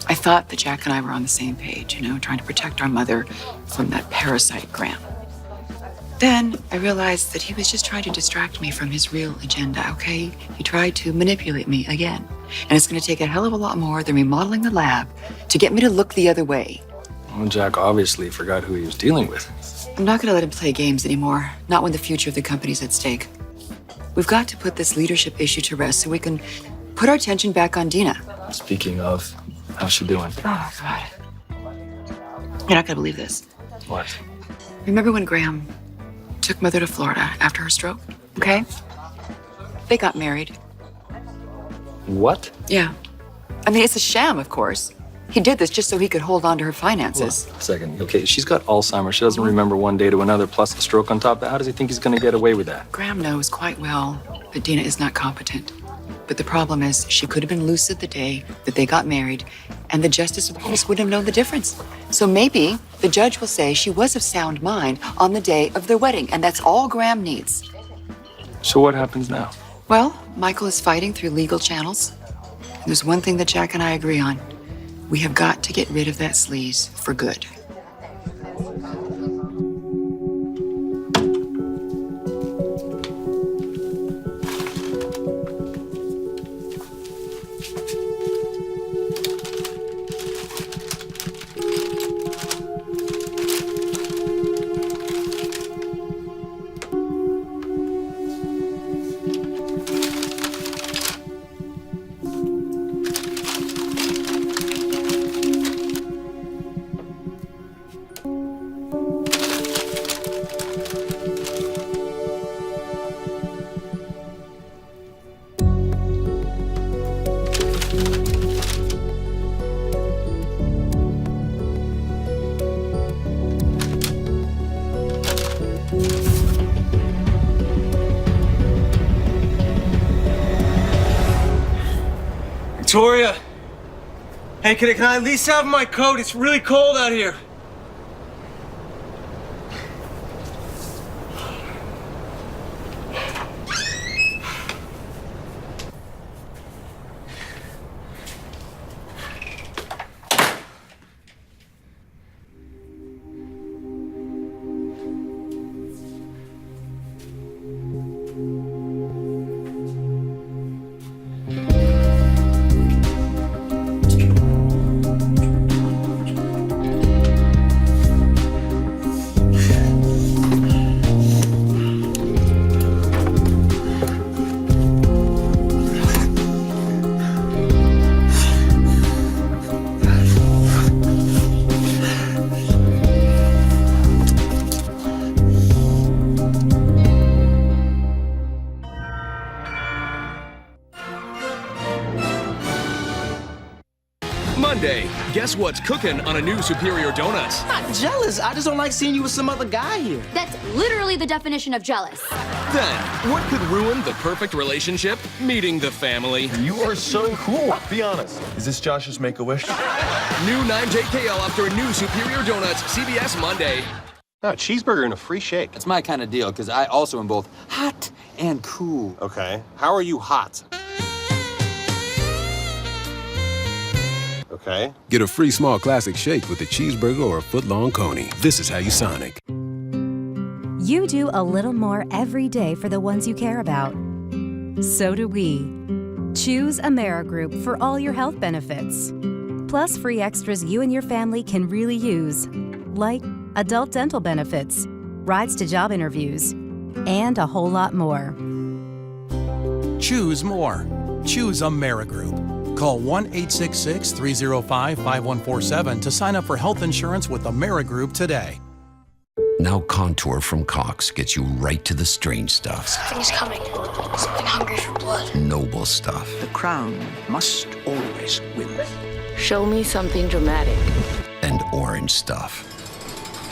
I thought that Jack and I were on the same page, trying to protect our mother from that parasite Graham. Then I realized that he was just trying to distract me from his real agenda, okay? He tried to manipulate me again. And it's going to take a hell of a lot more than remodeling the lab to get me to look the other way. Well, Jack obviously forgot who he was dealing with. I'm not going to let him play games anymore, not when the future of the company's at stake. We've got to put this leadership issue to rest so we can put our attention back on Dina. Speaking of, how's she doing? Oh, God. You're not going to believe this. What? Remember when Graham took Mother to Florida after her stroke? Okay? They got married. What? Yeah. I mean, it's a sham, of course. He did this just so he could hold on to her finances. Hold on a second. Okay, she's got Alzheimer's. She doesn't remember one day to another, plus a stroke on top of that. How does he think he's going to get away with that? Graham knows quite well that Dina is not competent. But the problem is, she could have been lucid the day that they got married, and the justice of the peace wouldn't have known the difference. So maybe the judge will say she was of sound mind on the day of their wedding, and that's all Graham needs. So what happens now? Well, Michael is fighting through legal channels. And there's one thing that Jack and I agree on. We have got to get rid of that sleaze for good. Victoria! Hey, can I at least have my coat? It's really cold out here. Monday, guess what's cooking on a new Superior Donuts? Not jealous. I just don't like seeing you with some other guy here. That's literally the definition of jealous. Then, what could ruin the perfect relationship? Meeting the family. You are so cool. Be honest. Is this Josh's Make-A-Wish? New 9JKL after a new Superior Donuts, CBS Monday. No, cheeseburger and a free shake. That's my kind of deal, because I also am both hot and cool. Okay. How are you hot? Okay. Get a free small classic shake with a cheeseburger or a foot-long coney. This is how you Sonic. You do a little more every day for the ones you care about. So do we. Choose Amerigroup for all your health benefits. Plus free extras you and your family can really use. Like adult dental benefits, rides to job interviews, and a whole lot more. Choose more. Choose Amerigroup. Call 1-866-305-5147 to sign up for health insurance with Amerigroup today. Now Contour from Cox gets you right to the strange stuff. Something's coming. Something hungry for blood. Noble stuff. The crown must always win. Show me something dramatic. And orange stuff.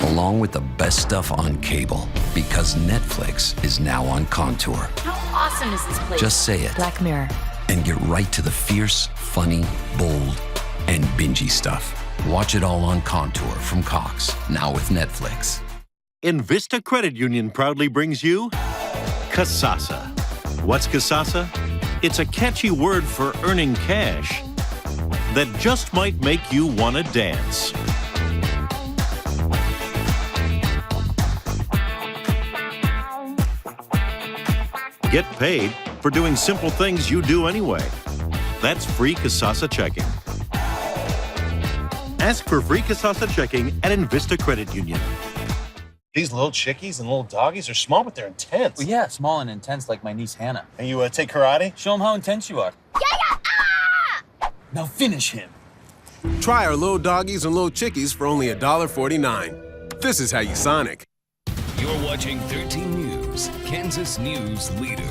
Along with the best stuff on cable. Because Netflix is now on Contour. How awesome is this place? Just say it. Black Mirror. And get right to the fierce, funny, bold, and bingy stuff. Watch it all on Contour from Cox, now with Netflix. Invista Credit Union proudly brings you Kasasa. What's Kasasa? It's a catchy word for earning cash. that just might make you want to dance. Get paid for doing simple things you do anyway. That's free Kasasa checking. Ask for free Kasasa checking at Invista Credit Union. These little chickies and little doggies are small, but they're intense. Well, yeah, small and intense like my niece Hannah. And you take karate? Show them how intense you are. Now finish him. Try our little doggies and little chickies for only $1.49. This is how you Sonic. You're watching 13 News, Kansas News Leader.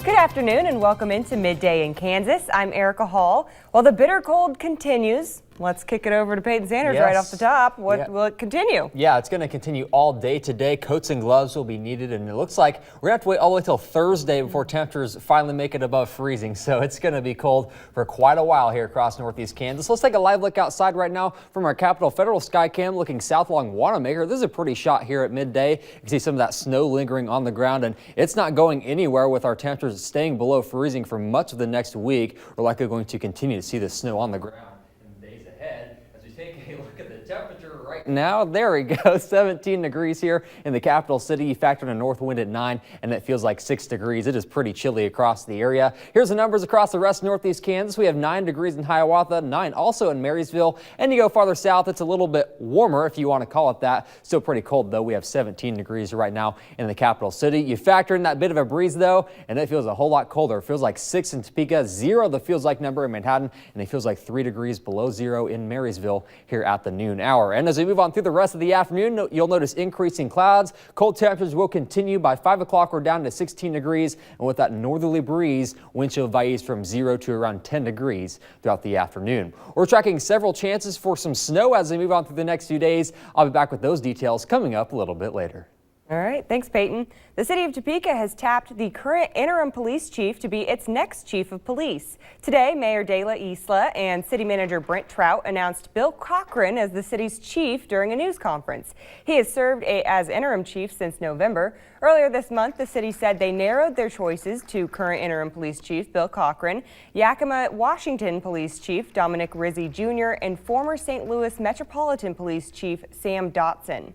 Good afternoon and welcome into Midday in Kansas. I'm Erica Hall. While the bitter cold continues, let's kick it over to Peyton Sanders right off the top. Will it continue? Yeah, it's going to continue all day today. Coats and gloves will be needed, and it looks like we're going to have to wait all the way till Thursday before temperatures finally make it above freezing. So it's going to be cold for quite a while here across northeast Kansas. Let's take a live look outside right now from our Capitol Federal Skycam looking south along Wanamaker. This is a pretty shot here at midday. You can see some of that snow lingering on the ground, and it's not going anywhere with our temperatures staying below freezing for much of the next week. We're likely going to continue to see the snow on the ground in the days ahead. As we take a look at the temperature right now, there we go, 17 degrees here in the capital city. You factor in a north wind at 9 and it feels like 6 degrees. It is pretty chilly across the area. Here's the numbers across the rest of northeast Kansas. We have 9 degrees in Hiawatha, 9 also in Marysville, and you go farther south, it's a little bit warmer if you want to call it that. Still pretty cold though. We have 17 degrees right now in the capital city. You factor in that bit of a breeze though, and it feels a whole lot colder. It feels like 6 in Topeka, 0 the feels like number in Manhattan, and it feels like 3 degrees below 0 in Marysville here at the noon hour. And as we move on through the rest of the afternoon, you'll notice increasing clouds. Cold temperatures will continue. By 5 o'clock, we're down to 16 degrees. And with that northerly breeze, wind chill values from 0 to around 10 degrees throughout the afternoon. We're tracking several chances for some snow as we move on through the next few days. I'll be back with those details coming up a little bit later. All right, thanks, Peyton. The city of Topeka has tapped the current interim police chief to be its next chief of police. Today, Mayor De La Isla and city manager Brent Trout announced Bill Cochran as the city's chief during a news conference. He has served as interim chief since November. Earlier this month, the city said they narrowed their choices to current interim police chief Bill Cochran, Yakima, Washington Police Chief Dominic Rizzi Jr., and former St. Louis Metropolitan Police Chief Sam Dotson.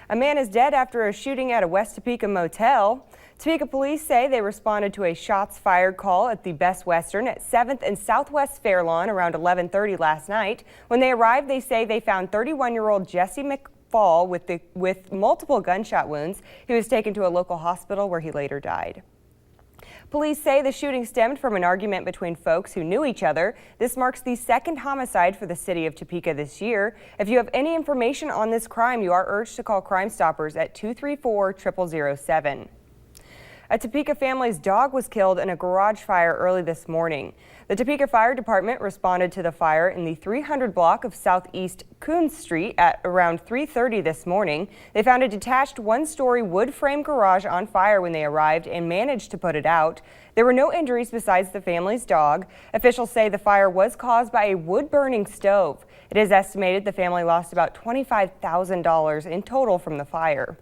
A man is dead after a shooting at a West Topeka motel. Topeka police say they responded to a shots fired call at the Best Western at 7th and Southwest Fairlawn around 11:30 last night. When they arrived, they say they found 31-year-old Jesse McFall with multiple gunshot wounds. He was taken to a local hospital where he later died. Police say the shooting stemmed from an argument between folks who knew each other. This marks the second homicide for the city of Topeka this year. If you have any information on this crime, you are urged to call Crime Stoppers at 234-0007. A Topeka family's dog was killed in a garage fire early this morning. The Topeka Fire Department responded to the fire in the 300 block of Southeast Coons Street at around 3:30 this morning. They found a detached one-story wood frame garage on fire when they arrived and managed to put it out. There were no injuries besides the family's dog. Officials say the fire was caused by a wood-burning stove. It is estimated the family lost about $25,000 in total from the fire.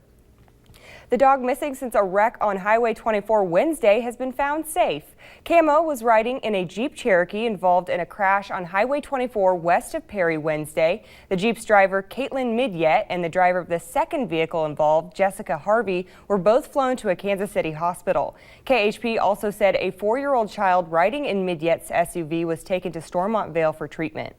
The dog missing since a wreck on Highway 24 Wednesday has been found safe. Camo was riding in a Jeep Cherokee involved in a crash on Highway 24 west of Perry Wednesday. The Jeep's driver, Caitlin Midyett, and the driver of the second vehicle involved, Jessica Harvey, were both flown to a Kansas City hospital. KHP also said a 4-year-old child riding in Midyett's SUV was taken to Stormont Vale for treatment.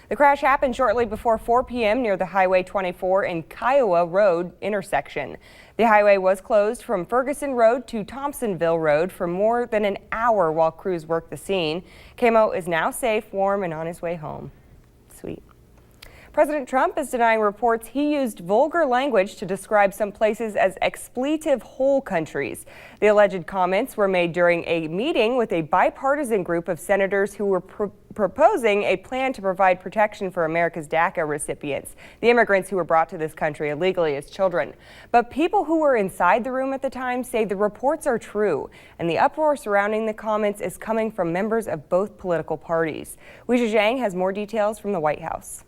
The crash happened shortly before 4 p.m. near the Highway 24 and Kiowa Road intersection. The highway was closed from Ferguson Road to Thompsonville Road for more than an hour while crews worked the scene. Camo is now safe, warm, and on his way home. Sweet. President Trump is denying reports he used vulgar language to describe some places as expletive hole countries. The alleged comments were made during a meeting with a bipartisan group of senators who were proposing a plan to provide protection for America's DACA recipients, the immigrants who were brought to this country illegally as children. But people who were inside the room at the time say the reports are true, and the uproar surrounding the comments is coming from members of both political parties. Weijia Zhang has more details from the White House.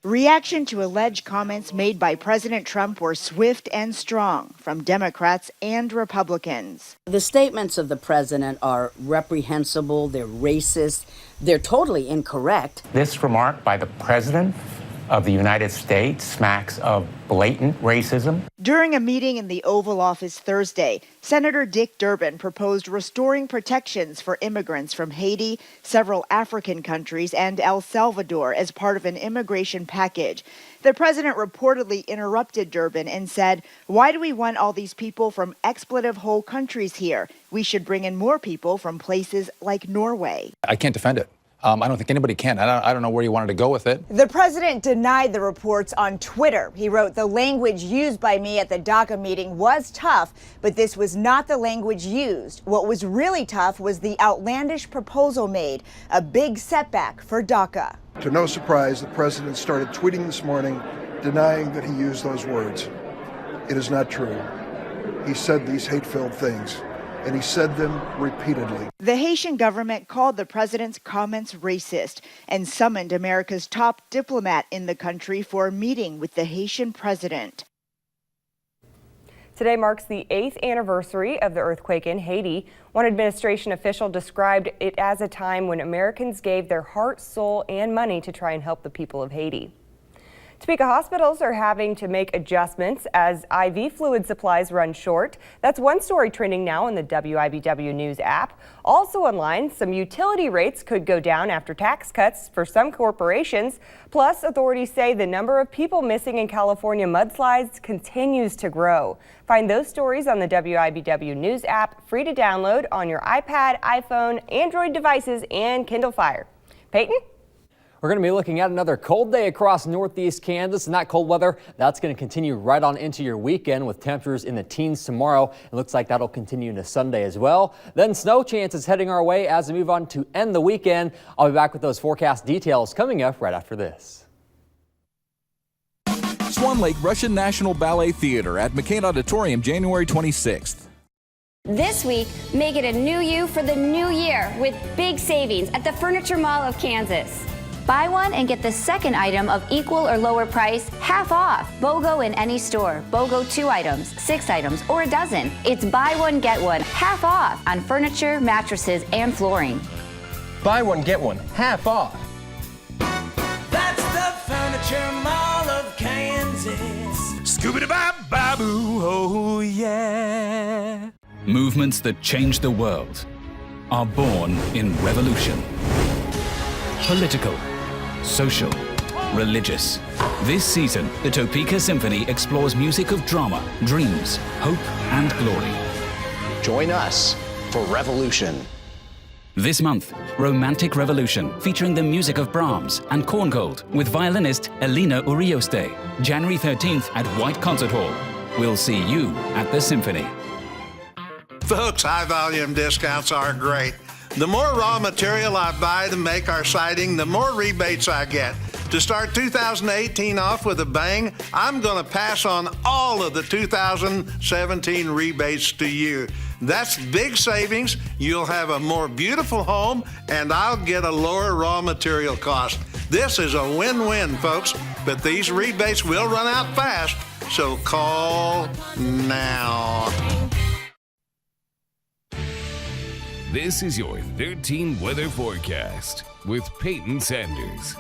Reaction to alleged comments made by President Trump were swift and strong from Democrats and Republicans. The statements of the president are reprehensible, they're racist, they're totally incorrect. This remark by the president of the United States smacks of blatant racism. During a meeting in the Oval Office Thursday, Senator Dick Durbin proposed restoring protections for immigrants from Haiti, several African countries, and El Salvador as part of an immigration package. The president reportedly interrupted Durbin and said, "Why do we want all these people from expletive-hole countries here? We should bring in more people from places like Norway." I can't defend it. I don't think anybody can. I don't know where you wanted to go with it. The president denied the reports on Twitter. He wrote, "The language used by me at the DACA meeting was tough, but this was not the language used. What was really tough was the outlandish proposal made, a big setback for DACA." To no surprise, the president started tweeting this morning denying that he used those words. It is not true. He said these hate-filled things, and he said them repeatedly. The Haitian government called the president's comments racist and summoned America's top diplomat in the country for a meeting with the Haitian president. Today marks the 8th anniversary of the earthquake in Haiti. One administration official described it as a time when Americans gave their heart, soul, and money to try and help the people of Haiti. Topeka hospitals are having to make adjustments as IV fluid supplies run short. That's one story trending now in the WIBW News app. Also online, some utility rates could go down after tax cuts for some corporations. Plus, authorities say the number of people missing in California mudslides continues to grow. Find those stories on the WIBW News app, free to download on your iPad, iPhone, Android devices, and Kindle Fire. Peyton? We're going to be looking at another cold day across northeast Kansas, and that cold weather, that's going to continue right on into your weekend with temperatures in the teens tomorrow. It looks like that'll continue into Sunday as well. Then snow chances heading our way as we move on to end the weekend. I'll be back with those forecast details coming up right after this. Swan Lake Russian National Ballet Theater at McCain Auditorium, January 26th. This week, make it a new you for the new year with big savings at the Furniture Mall of Kansas. Buy one and get the second item of equal or lower price half off. BOGO in any store. BOGO 2 items, 6 items, or a dozen. It's buy one, get one half off on furniture, mattresses, and flooring. Buy one, get one, half off. That's the Furniture Mall of Kansas. Scooby-Doo-Bab-Baboo, oh yeah. Movements that change the world are born in revolution. Political, social, religious. This season, the Topeka Symphony explores music of drama, dreams, hope, and glory. Join us for Revolution. This month, Romantic Revolution, featuring the music of Brahms and Korngold with violinist Elena Urioste. January 13th at White Concert Hall. We'll see you at the Symphony. Folks, high-volume discounts are great. The more raw material I buy to make our siding, the more rebates I get. To start 2018 off with a bang, I'm going to pass on all of the 2017 rebates to you. That's big savings. You'll have a more beautiful home, and I'll get a lower raw material cost. This is a win-win, folks, but these rebates will run out fast, so call now. This is your 13 weather forecast with Peyton Sanders.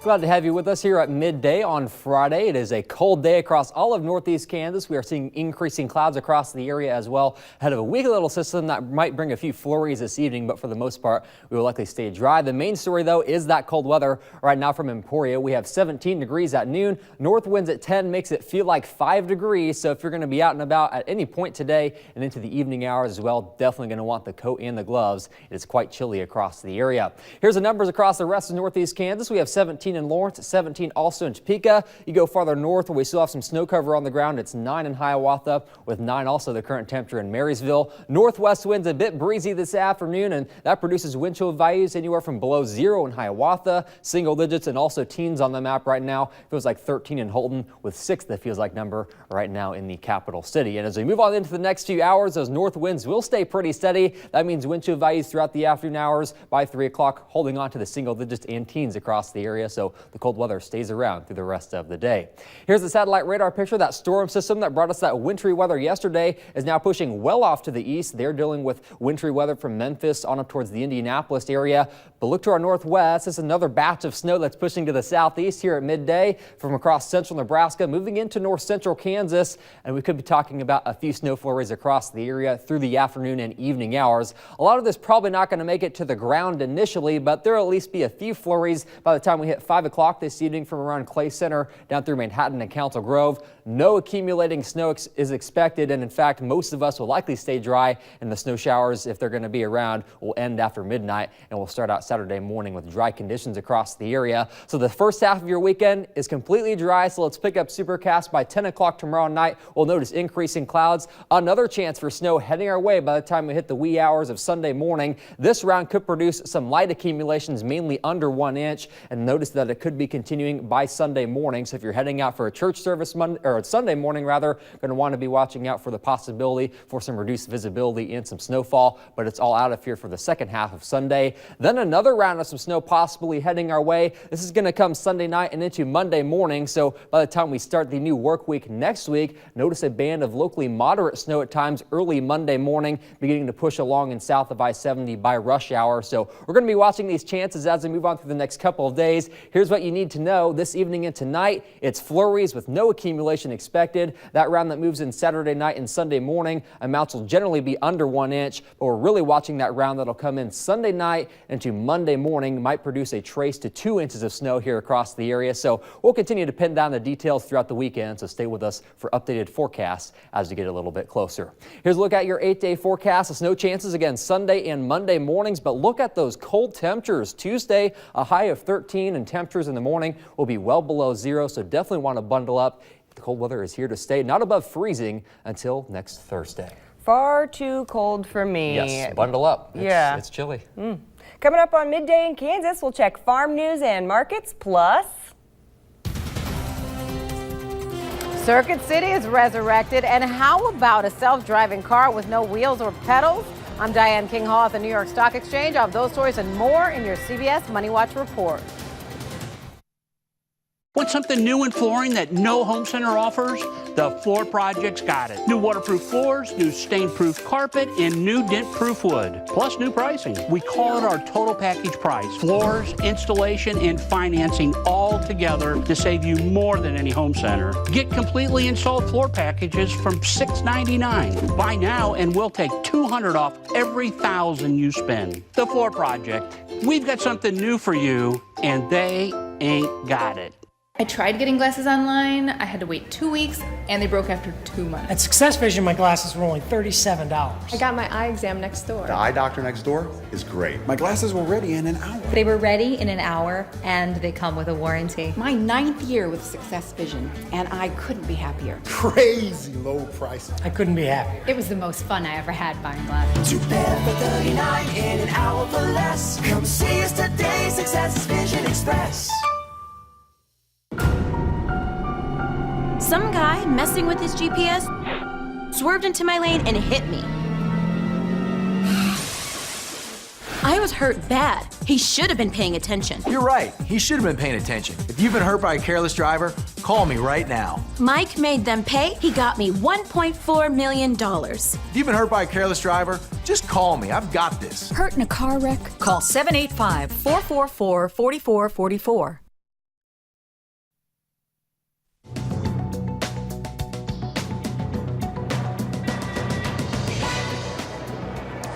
Glad to have you with us here at midday on Friday. It is a cold day across all of northeast Kansas. We are seeing increasing clouds across the area as well. Ahead of a weak little system that might bring a few flurries this evening, but for the most part, we will likely stay dry. The main story, though, is that cold weather. Right now from Emporia, we have 17 degrees at noon. North winds at 10 makes it feel like 5 degrees. So if you're going to be out and about at any point today and into the evening hours as well, definitely going to want the coat and the gloves. It is quite chilly across the area. Here's the numbers across the rest of northeast Kansas. We have 17 in Lawrence, 17 also in Topeka. You go farther north where we still have some snow cover on the ground. It's 9 in Hiawatha with 9 also the current temperature in Marysville. Northwest winds a bit breezy this afternoon, and that produces wind chill values anywhere from below 0 in Hiawatha, single digits and also teens on the map right now. Feels like 13 in Holton with 6 that feels like number right now in the capital city. And as we move on into the next few hours, those north winds will stay pretty steady. That means wind chill values throughout the afternoon hours by 3 o'clock holding on to the single digits and teens across the area. So so the cold weather stays around through the rest of the day. Here's the satellite radar picture. That storm system that brought us that wintry weather yesterday is now pushing well off to the east. They're dealing with wintry weather from Memphis on up towards the Indianapolis area. But look to our northwest. This is another batch of snow that's pushing to the southeast here at midday from across central Nebraska, moving into north central Kansas. And we could be talking about a few snow flurries across the area through the afternoon and evening hours. A lot of this probably not going to make it to the ground initially, but there'll at least be a few flurries by the time we hit 5 o'clock this evening from around Clay Center down through Manhattan and Council Grove. No accumulating snow is expected, and in fact, most of us will likely stay dry, and the snow showers, if they're going to be around, will end after midnight, and we'll start out Saturday morning with dry conditions across the area. So the first half of your weekend is completely dry, so let's pick up supercast by 10 o'clock tomorrow night. We'll notice increasing clouds. Another chance for snow heading our way by the time we hit the wee hours of Sunday morning. This round could produce some light accumulations, mainly under 1 inch, and notice that it could be continuing by Sunday morning. So if you're heading out for a church service Sunday morning, going to want to be watching out for the possibility for some reduced visibility and some snowfall, but it's all out of here for the second half of Sunday. Then another round of some snow possibly heading our way. This is going to come Sunday night and into Monday morning. So by the time we start the new work week next week, notice a band of locally moderate snow at times early Monday morning, beginning to push along in south of I-70 by rush hour. So we're going to be watching these chances as we move on through the next couple of days. Here's what you need to know. This evening and tonight, it's flurries with no accumulation expected. That round that moves in Saturday night and Sunday morning, amounts will generally be under 1 inch, but we're really watching that round that'll come in Sunday night into Monday morning, might produce a trace to 2 inches of snow here across the area. So we'll continue to pin down the details throughout the weekend, so stay with us for updated forecasts as we get a little bit closer. Here's a look at your 8-day forecast. The snow chances again Sunday and Monday mornings, but look at those cold temperatures. Tuesday, a high of 13, and temperatures in the morning will be well below zero, so definitely want to bundle up. The cold weather is here to stay, not above freezing until next Thursday. Far too cold for me. Yes, bundle up. It's chilly. Coming up on Midday in Kansas, we'll check farm news and markets, plus Circuit City is resurrected, and how about a self-driving car with no wheels or pedals? I'm Diane King Hall at the New York Stock Exchange. I'll have those stories and more in your CBS Money Watch report. Want something new in flooring that no home center offers? The Floor Project's got it. New waterproof floors, new stain-proof carpet, and new dent-proof wood. Plus new pricing. We call it our total package price. Floors, installation, and financing all together to save you more than any home center. Get completely installed floor packages from $6.99. Buy now and we'll take $200 off every $1,000 you spend. The Floor Project. We've got something new for you, and they ain't got it. I tried getting glasses online. I had to wait 2 weeks, and they broke after 2 months. At Success Vision, my glasses were only $37. I got my eye exam next door. The eye doctor next door is great. My glasses were ready in an hour. They were ready in an hour, and they come with a warranty. My 9th year with Success Vision, and I couldn't be happier. Crazy low prices. I couldn't be happier. It was the most fun I ever had buying glasses. 2 pair for $39 in an hour for less. Come see us today, Success Vision Express. Some guy messing with his GPS swerved into my lane and hit me. I was hurt bad. He should have been paying attention. You're right. He should have been paying attention. If you've been hurt by a careless driver, call me right now. Mike made them pay. He got me $1.4 million. If you've been hurt by a careless driver, just call me. I've got this. Hurt in a car wreck? Call 785-444-4444.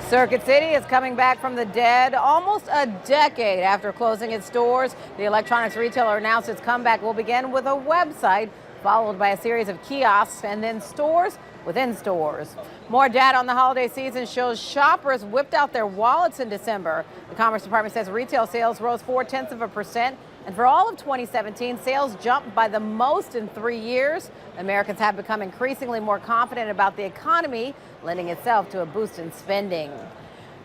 Circuit City is coming back from the dead almost a decade after closing its doors. The electronics retailer announced its comeback will begin with a website, followed by a series of kiosks and then stores within stores. More data on the holiday season shows shoppers whipped out their wallets in December. The Commerce Department says retail sales rose 0.4%. And for all of 2017, sales jumped by the most in 3 years. Americans have become increasingly more confident about the economy, lending itself to a boost in spending.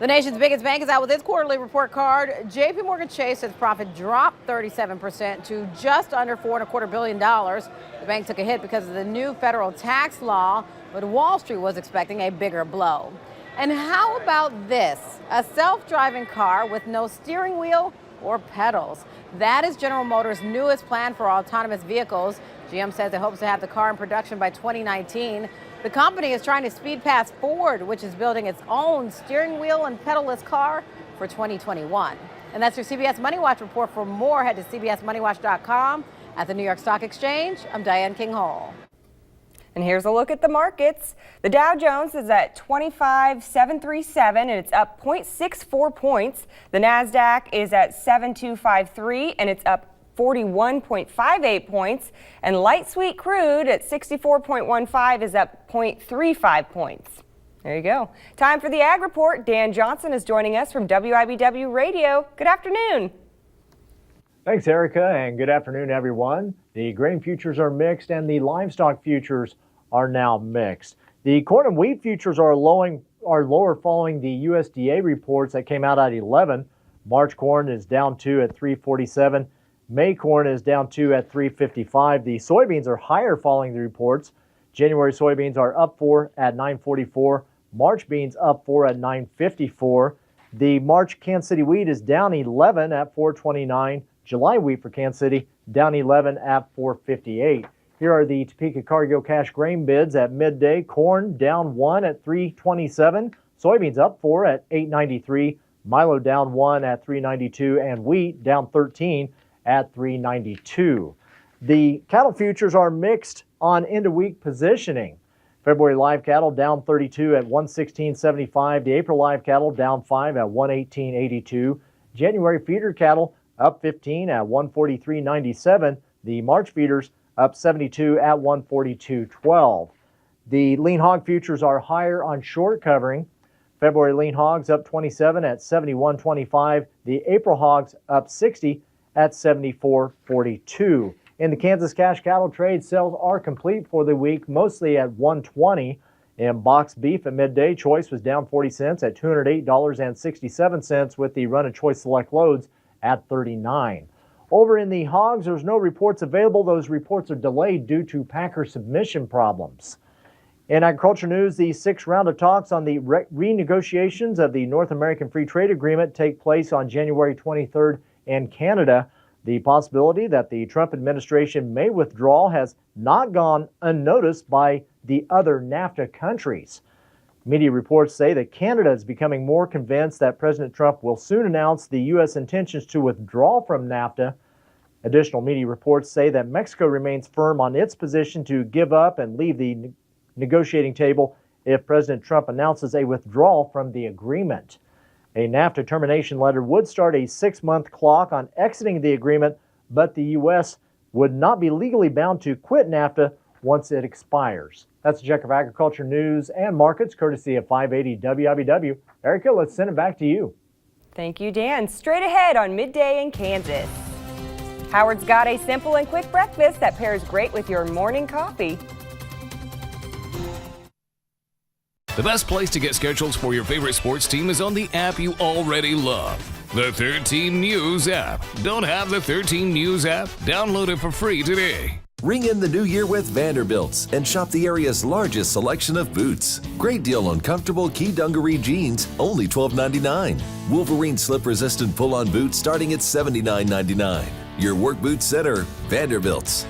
The nation's biggest bank is out with its quarterly report card. JP Morgan Chase says profit dropped 37% to just under $4.25 billion. The bank took a hit because of the new federal tax law, but Wall Street was expecting a bigger blow. And how about this? A self-driving car with no steering wheel or pedals. That is General Motors' newest plan for autonomous vehicles. GM says it hopes to have the car in production by 2019. The company is trying to speed past Ford, which is building its own steering wheel and pedalless car for 2021. And that's your CBS Money Watch report. For more, head to cbsmoneywatch.com. At the New York Stock Exchange, I'm Diane King-Hall. And here's a look at the markets. The Dow Jones is at 25,737 and it's up 0.64 points. The NASDAQ is at 7253 and it's up 41.58 points. And light sweet crude at 64.15 is up 0.35 points. There you go. Time for the Ag Report. Dan Johnson is joining us from WIBW Radio. Good afternoon. Thanks, Erica, and good afternoon, everyone. The grain futures are mixed and the livestock futures are now mixed. The corn and wheat futures are lower following the USDA reports that came out at 11. March corn is down 2 at 347. May corn is down 2 at 355. The soybeans are higher following the reports. January soybeans are up 4 at 944. March beans up 4 at 954. The March Kansas City wheat is down 11 at 429. July wheat for Kansas City down 11 at 458. Here are the Topeka Cargill cash grain bids at midday. Corn down 1 at 327. Soybeans up 4 at 893. Milo down 1 at 392. And wheat down 13 at 392. The cattle futures are mixed on end of week positioning. February live cattle down 32 at 116.75. The April live cattle down 5 at 118.82. January feeder cattle up 15 at 143.97. The March feeders up 72 at 142.12. The lean hog futures are higher on short covering. February lean hogs up 27 at 71.25. The April hogs up 60 at 74.42. In the Kansas cash cattle trade, sales are complete for the week, mostly at 120. In boxed beef at midday, choice was down 40 cents at $208.67 with the run of choice select loads at 39. Over in the hogs, there's no reports available. Those reports are delayed due to packer submission problems. In agriculture news, the 6th round of talks on the renegotiations of the North American Free Trade Agreement take place on January 23rd in Canada. The possibility that the Trump administration may withdraw has not gone unnoticed by the other NAFTA countries. Media reports say that Canada is becoming more convinced that President Trump will soon announce the U.S. intentions to withdraw from NAFTA. Additional media reports say that Mexico remains firm on its position to give up and leave the negotiating table if President Trump announces a withdrawal from the agreement. A NAFTA termination letter would start a 6-month clock on exiting the agreement, but the U.S. would not be legally bound to quit NAFTA once it expires. That's a check of agriculture news and markets, courtesy of 580 WIBW. Erica, let's send it back to you. Thank you, Dan. Straight ahead on Midday in Kansas. Howard's got a simple and quick breakfast that pairs great with your morning coffee. The best place to get schedules for your favorite sports team is on the app you already love. The 13 News app. Don't have the 13 News app? Download it for free today. Ring in the new year with Vanderbilt's and shop the area's largest selection of boots. Great deal on comfortable key dungaree jeans, only $12.99. Wolverine slip-resistant pull-on boots starting at $79.99. Your work boot center, Vanderbilt's.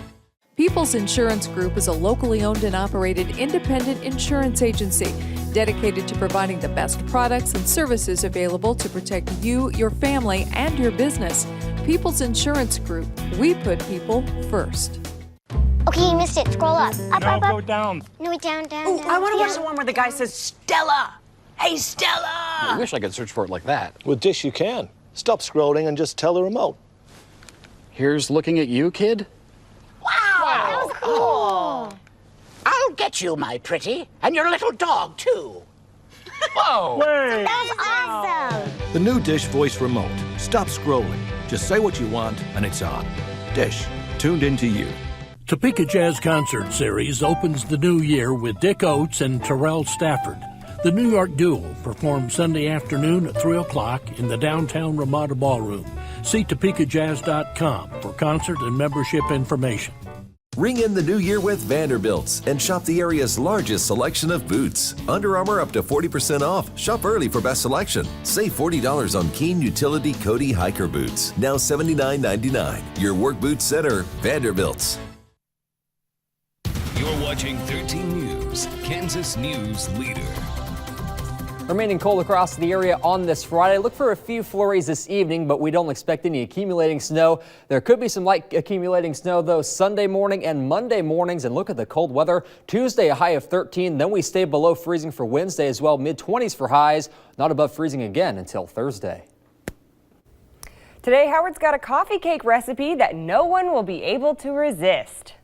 People's Insurance Group is a locally owned and operated independent insurance agency dedicated to providing the best products and services available to protect you, your family, and your business. People's Insurance Group. We put people first. Okay, you missed it. Scroll up. Up, no, up, up. go down. No, down, down, Ooh, down. I want to watch the one where the guy says, Stella! Hey, Stella! I wish I could search for it like that. With Dish, you can. Stop scrolling and just tell the remote. Here's looking at you, kid. Wow, that was cool. I'll get you, my pretty, and your little dog, too. Whoa! That was awesome. The new Dish voice remote. Stop scrolling. Just say what you want, and it's on. Dish, tuned into you. Topeka Jazz Concert Series opens the new year with Dick Oates and Terrell Stafford. The New York duo performs Sunday afternoon at 3 o'clock in the downtown Ramada Ballroom. See TopekaJazz.com for concert and membership information. Ring in the new year with Vanderbilt's and shop the area's largest selection of boots. Under Armour up to 40% off. Shop early for best selection. Save $40 on Keen Utility Cody Hiker boots. Now $79.99. Your work boot center, Vanderbilt's. You're watching 13 News, Kansas News Leader. Remaining cold across the area on this Friday. Look for a few flurries this evening, but we don't expect any accumulating snow. There could be some light accumulating snow, though, Sunday morning and Monday mornings. And look at the cold weather. Tuesday, a high of 13. Then we stay below freezing for Wednesday as well. Mid-20s for highs. Not above freezing again until Thursday. Today, Howard's got a coffee cake recipe that no one will be able to resist.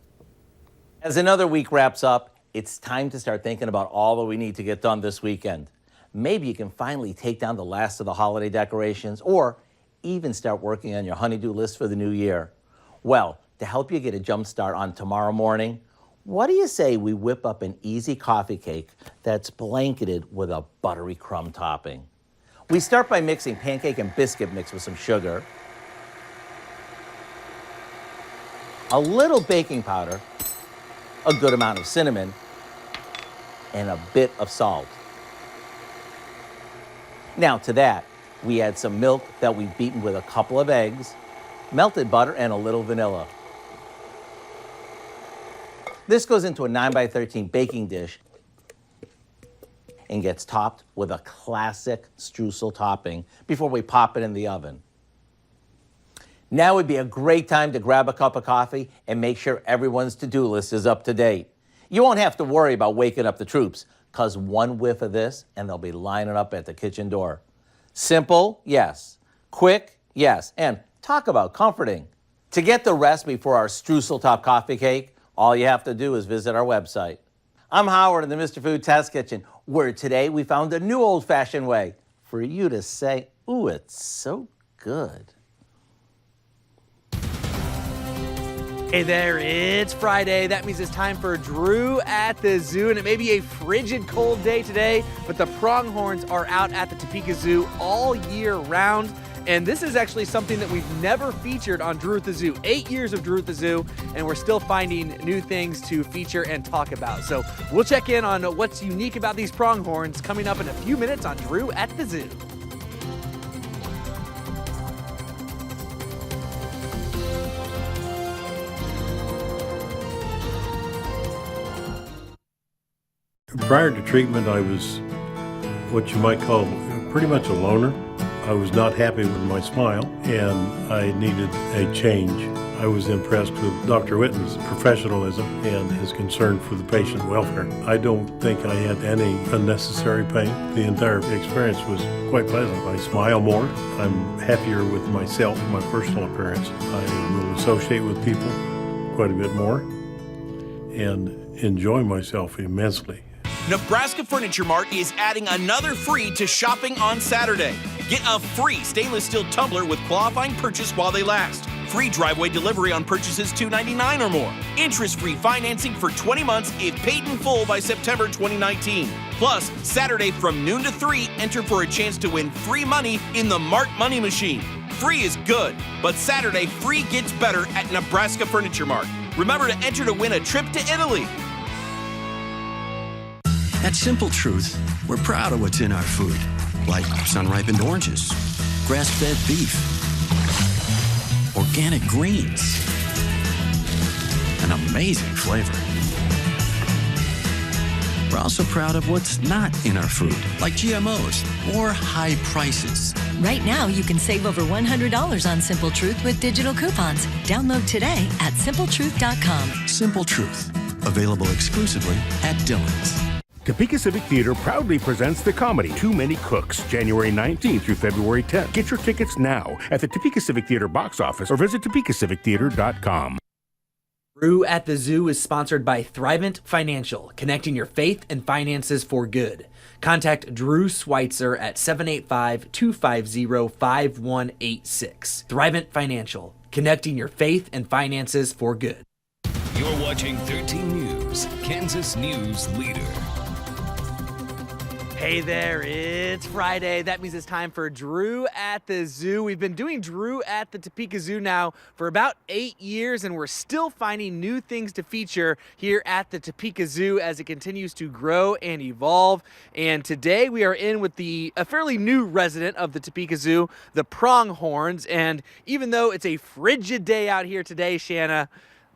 As another week wraps up, it's time to start thinking about all that we need to get done this weekend. Maybe you can finally take down the last of the holiday decorations or even start working on your honey-do list for the new year. Well, to help you get a jump start on tomorrow morning, what do you say we whip up an easy coffee cake that's blanketed with a buttery crumb topping? We start by mixing pancake and biscuit mix with some sugar, a little baking powder, a good amount of cinnamon, and a bit of salt. Now to that, we add some milk that we've beaten with a couple of eggs, melted butter, and a little vanilla. This goes into a 9x13 baking dish and gets topped with a classic streusel topping before we pop it in the oven. Now would be a great time to grab a cup of coffee and make sure everyone's to-do list is up to date. You won't have to worry about waking up the troops, because one whiff of this and they'll be lining up at the kitchen door. Simple, yes. Quick, yes. And talk about comforting. To get the recipe for our streusel top coffee cake, all you have to do is visit our website. I'm Howard in the Mr. Food Test Kitchen, where today we found a new old-fashioned way for you to say, ooh, it's so good. Hey there, it's Friday. That means it's time for Drew at the Zoo, and it may be a frigid cold day today, but the pronghorns are out at the Topeka Zoo all year round. And this is actually something that we've never featured on Drew at the Zoo. 8 years of Drew at the Zoo, and we're still finding new things to feature and talk about. So we'll check in on what's unique about these pronghorns coming up in a few minutes on Drew at the Zoo. Prior to treatment, I was what you might call pretty much a loner. I was not happy with my smile, and I needed a change. I was impressed with Dr. Whitten's professionalism and his concern for the patient welfare. I don't think I had any unnecessary pain. The entire experience was quite pleasant. I smile more. I'm happier with myself and my personal appearance. I will associate with people quite a bit more and enjoy myself immensely. Nebraska Furniture Mart is adding another free to shopping on Saturday. Get a free stainless steel tumbler with qualifying purchase while they last. Free driveway delivery on purchases $2.99 or more. Interest-free financing for 20 months if paid in full by September 2019. Plus, Saturday from noon to 3, enter for a chance to win free money in the Mart Money Machine. Free is good, but Saturday free gets better at Nebraska Furniture Mart. Remember to enter to win a trip to Italy. At Simple Truth, we're proud of what's in our food, like sun-ripened oranges, grass-fed beef, organic greens, an amazing flavor. We're also proud of what's not in our food, like GMOs or high prices. Right now, you can save over $100 on Simple Truth with digital coupons. Download today at simpletruth.com. Simple Truth, available exclusively at Dillon's. Topeka Civic Theater proudly presents the comedy Too Many Cooks, January 19th through February 10th. Get your tickets now at the Topeka Civic Theater box office or visit topekacivictheater.com. Drew at the Zoo is sponsored by Thrivent Financial, connecting your faith and finances for good. Contact Drew Schweitzer at 785-250-5186. Thrivent Financial, connecting your faith and finances for good. You're watching 13 News, Kansas News Leader. Hey there, it's Friday. That means it's time for Drew at the Zoo. We've been doing Drew at the Topeka Zoo now for about 8 years, and we're still finding new things to feature here at the Topeka Zoo as it continues to grow and evolve. And today we are in with a fairly new resident of the Topeka Zoo, the pronghorns. And even though it's a frigid day out here today, Shanna,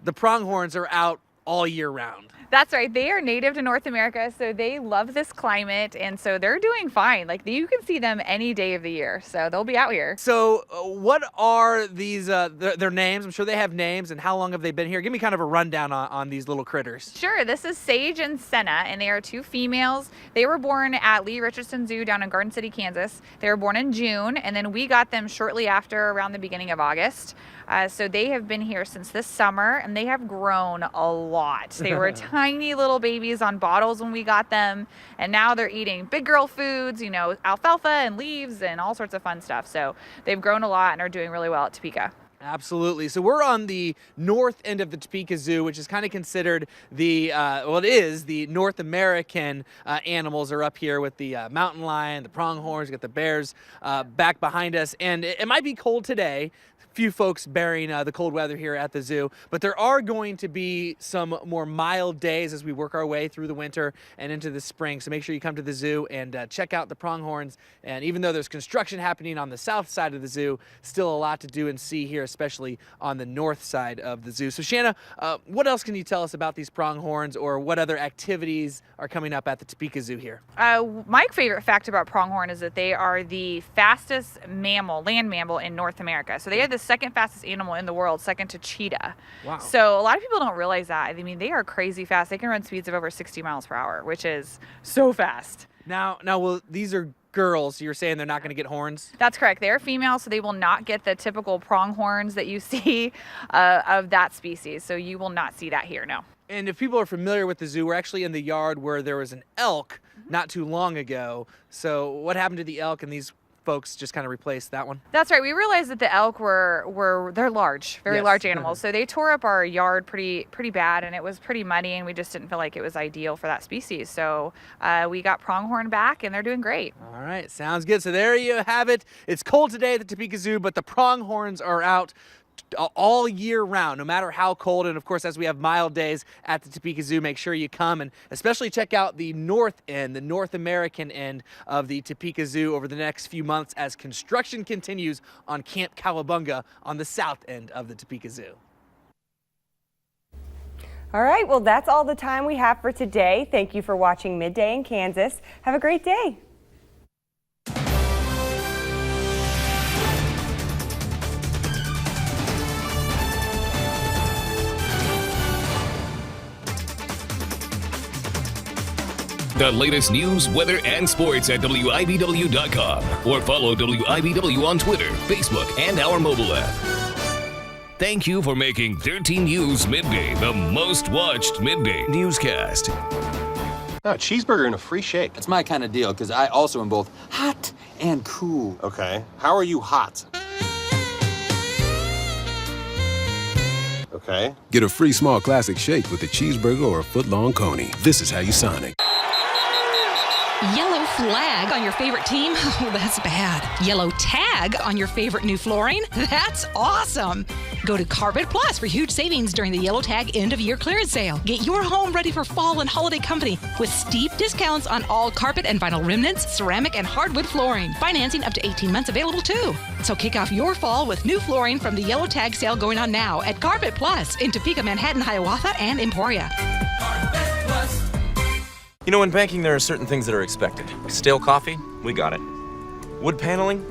the pronghorns are out all year round. That's right. They are native to North America, so they love this climate, and so they're doing fine. Like, you can see them any day of the year, so they'll be out here. So what are these, their names? I'm sure they have names, and how long have they been here? Give me kind of a rundown on these little critters. Sure. This is Sage and Senna, and they are two females. They were born at Lee Richardson Zoo down in Garden City, Kansas. They were born in June, and then we got them shortly after, around the beginning of August. So they have been here since this summer, and they have grown a lot. They were tiny little babies on bottles when we got them, and now they're eating big girl foods, you know, alfalfa and leaves and all sorts of fun stuff. So they've grown a lot and are doing really well at Topeka. Absolutely. So we're on the north end of the Topeka Zoo, which is kind of considered it is the North American animals are up here with the mountain lion, the pronghorns, you got the bears back behind us. And it might be cold today. Few folks bearing the cold weather here at the zoo, but there are going to be some more mild days as we work our way through the winter and into the spring. So make sure you come to the zoo and check out the pronghorns. And even though there's construction happening on the south side of the zoo, still a lot to do and see here, especially on the north side of the zoo. So Shanna, what else can you tell us about these pronghorns, or what other activities are coming up at the Topeka Zoo here? My favorite fact about pronghorn is that they are the fastest land mammal in North America. So they are the second fastest animal in the world, second to cheetah. Wow. So a lot of people don't realize that. I mean, they are crazy fast. They can run speeds of over 60 miles per hour, which is so fast. Now, well, these are girls. So you're saying they're not going to get horns? That's correct. They are female, so they will not get the typical pronghorns that you see of that species. So you will not see that here, no. And if people are familiar with the zoo, we're actually in the yard where there was an elk not too long ago. So what happened to the elk, and these folks just kind of replaced that one? That's right. We realized that the elk they're large, very large animals. So they tore up our yard pretty bad, and it was pretty muddy, and we just didn't feel like it was ideal for that species. So we got pronghorn back, and they're doing great. All right, sounds good. So there you have it. It's cold today at the Topeka Zoo, but the pronghorns are out all year round, no matter how cold. And of course, as we have mild days at the Topeka Zoo, make sure you come and especially check out the north end, the North American end of the Topeka Zoo over the next few months as construction continues on Camp Cowabunga on the south end of the Topeka Zoo. All right, well, that's all the time we have for today. Thank you for watching Midday in Kansas. Have a great day. The latest news, weather, and sports at WIBW.com, or follow WIBW on Twitter, Facebook, and our mobile app. Thank you for making 13 News Midday the most watched midday newscast. A cheeseburger and a free shake. That's my kind of deal, because I also am both hot and cool. Okay. How are you hot? Okay. Get a free small classic shake with a cheeseburger or a foot-long coney. This is how you Sonic. Yellow flag on your favorite team? Oh, that's bad. Yellow tag on your favorite new flooring? That's awesome. Go to Carpet Plus for huge savings during the Yellow Tag end-of-year clearance sale. Get your home ready for fall and holiday company with steep discounts on all carpet and vinyl remnants, ceramic and hardwood flooring. Financing up to 18 months available too. So kick off your fall with new flooring from the Yellow Tag sale going on now at Carpet Plus in Topeka, Manhattan, Hiawatha, and Emporia. Carpet Plus. You know, in banking, there are certain things that are expected. Stale coffee? We got it. Wood paneling?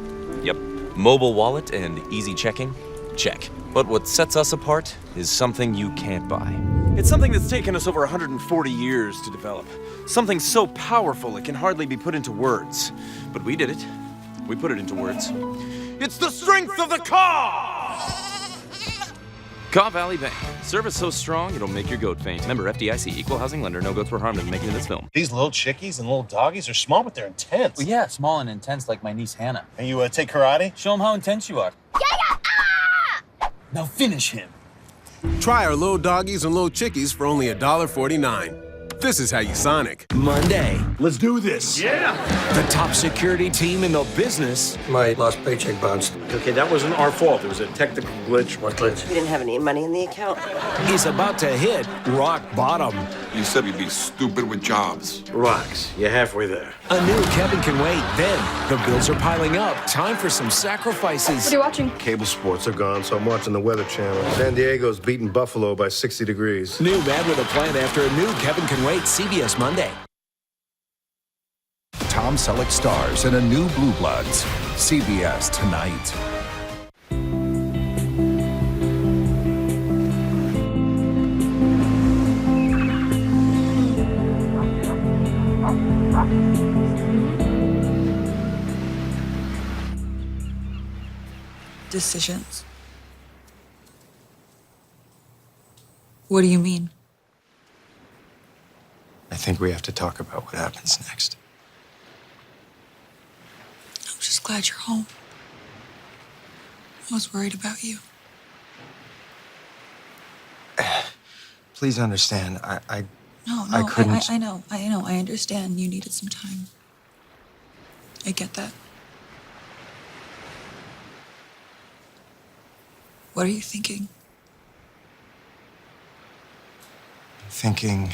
Yep. Mobile wallet and easy checking? Check. But what sets us apart is something you can't buy. It's something that's taken us over 140 years to develop. Something so powerful it can hardly be put into words. But we did it. We put it into words. It's the strength of the Kaw! Kaw Valley Bank. Service so strong, it'll make your goat faint. Member FDIC, equal housing lender. No goats were harmed in the making of this film. These little chickies and little doggies are small, but they're intense. Well, yeah, small and intense like my niece Hannah. And you take karate? Show them how intense you are. Now finish him. Try our little doggies and little chickies for only $1.49. This is how you Sonic. Monday. Let's do this. Yeah. The top security team in the business. My last paycheck bounced. Okay, that wasn't our fault. It was a technical glitch. What glitch? We didn't have any money in the account. Is about to hit rock bottom. You said we'd be stupid with jobs. Relax. You're halfway there. A new Kevin can wait. Then the bills are piling up. Time for some sacrifices. What are you watching? Cable sports are gone, so I'm watching the Weather Channel. San Diego's beating Buffalo by 60 degrees. New Man with a Plan after a new Kevin Can Wait, CBS Monday. Tom Selleck stars in a new Blue Bloods. CBS tonight. Decisions. What do you mean? I think we have to talk about what happens next. I'm just glad you're home. I was worried about you. Please understand, I couldn't. I know. I understand you needed some time. I get that. What are you thinking? I'm thinking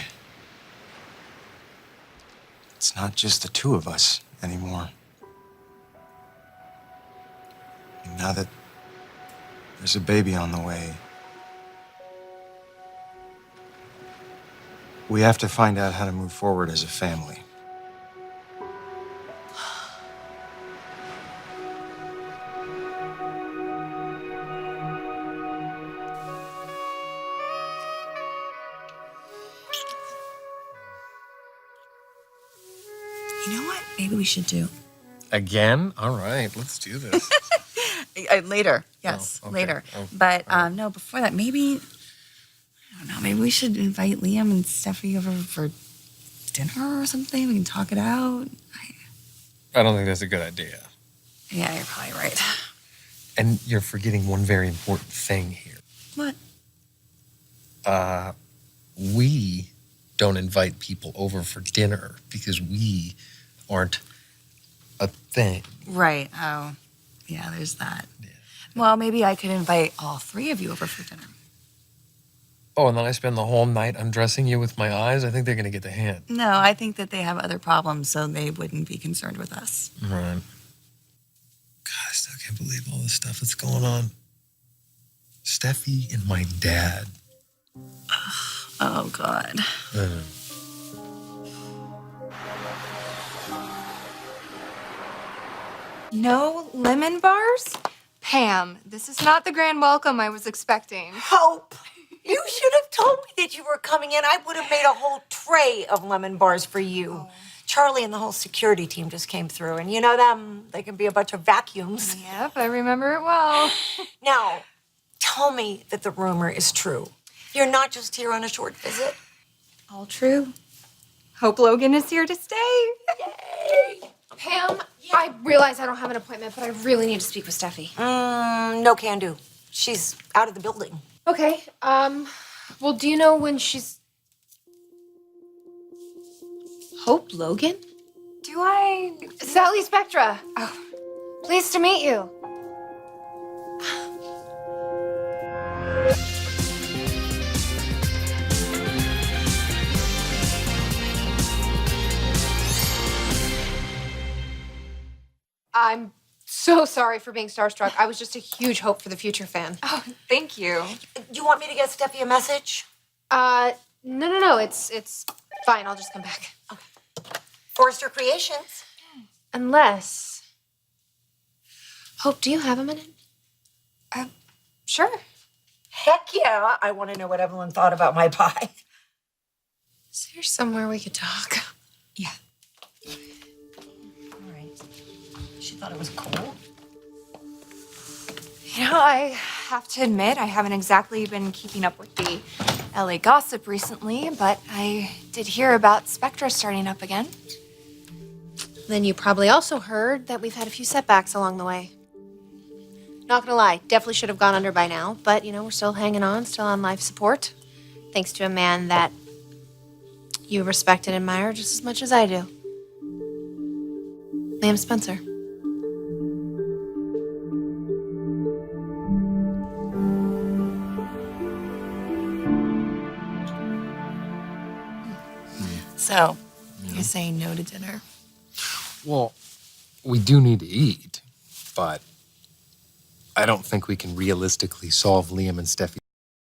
it's not just the two of us anymore. And now that there's a baby on the way, we have to find out how to move forward as a family. You know what? Maybe we should do. Again? All right, let's do this. Later. Yes, Oh, okay. later. Oh, But no, before that, maybe, I don't know, maybe we should invite Liam and Steffi over for dinner or something. We can talk it out. I don't think that's a good idea. Yeah, you're probably right. And you're forgetting one very important thing here. What? We don't invite people over for dinner because we aren't a thing. Right. Oh, yeah, there's that. Well, maybe I could invite all three of you over for dinner. Oh, and then I spend the whole night undressing you with my eyes? I think they're going to get the hint. No, I think that they have other problems, so they wouldn't be concerned with us. Right. God, I still can't believe all this stuff that's going on. Steffi and my dad. Oh, God. No lemon bars? Pam, this is not the grand welcome I was expecting. Hope, you should have told me that you were coming in. I would have made a whole tray of lemon bars for you. Charlie and the whole security team just came through, and you know them, they can be a bunch of vacuums. Yep, I remember it well. Now, tell me that the rumor is true. You're not just here on a short visit. All true. Hope Logan is here to stay. Yay! Pam, I realize I don't have an appointment, but I really need to speak with Steffi. No can do. She's out of the building. Okay, well, do you know when she's... Hope Logan? Do I... Sally Spectra. Oh, pleased to meet you. I'm so sorry for being starstruck. I was just a huge Hope for the Future fan. Oh, thank you. You want me to get Steffi a message? No. It's fine. I'll just come back. Forrester Creations. Unless... Hope, do you have a minute? Sure. Heck yeah. I want to know what Evelyn thought about my pie. Is there somewhere we could talk? Yeah. All right. She thought it was cool. You know, I have to admit, I haven't exactly been keeping up with the LA gossip recently, but I did hear about Spectra starting up again. Then you probably also heard that we've had a few setbacks along the way. Not gonna lie, definitely should have gone under by now, but you know, we're still hanging on, still on life support, thanks to a man that you respect and admire just as much as I do. Liam Spencer. So, you're saying no to dinner? Well, we do need to eat, but I don't think we can realistically solve Liam and Steffi